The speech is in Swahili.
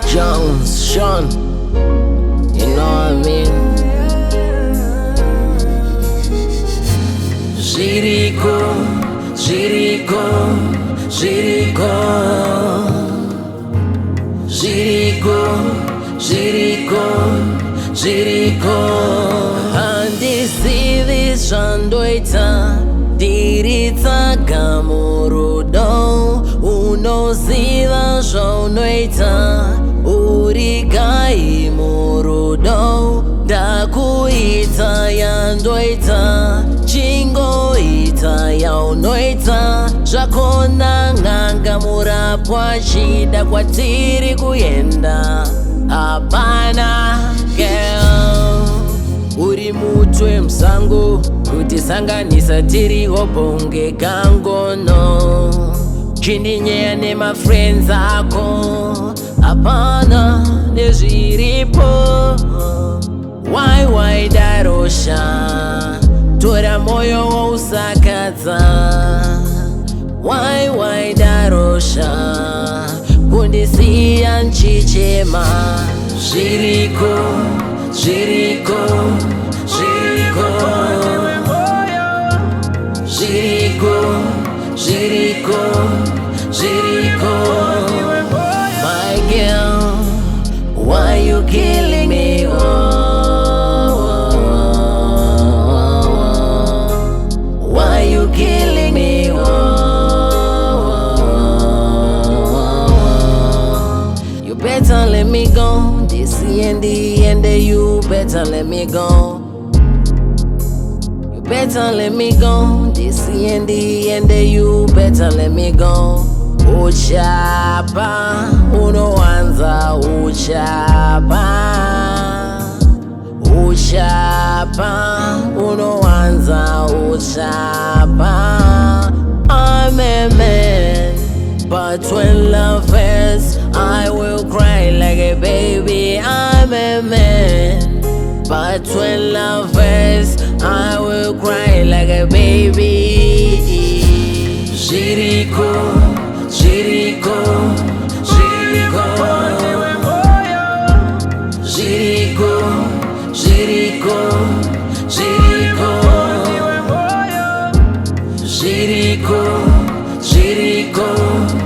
Jones, Sean, you know what I mean? Jericho, Jericho, Jericho, Jericho, Jericho, Jericho. Handisivi shandoita, dirita gamurudo, unoziva shaunoita, urigai murudo, dakuita yandoita, chingoita yaunoita, zvakona ng'anga kwa shida kwatiri kuyenda, hapana girl. Uri mutwe msango kutisanganisa tiri hobonge kangono, chindinyeya nema friends ako, hapana nezviripo. Why darosha, tora moyo wousakadza. Why darosha, kundisiya nchichema. Zviriko, zviriko, zviriko, zviriko, zviriko, zviriko. My girl, why you killing me? Why you killing me? You better let me go. This and the end, you better let me go. You better let me go. This and the end, you better let me go. Uchapa, unoanza uchapa. Uchapa, unoanza uchapa. I'm a man, but when love hurts, I will cry like a baby. I'm a man, but when love hurts, I will cry like a baby. Jericho, Jericho, Jericho, Jericho, Jericho, Jericho, Jericho, Jericho.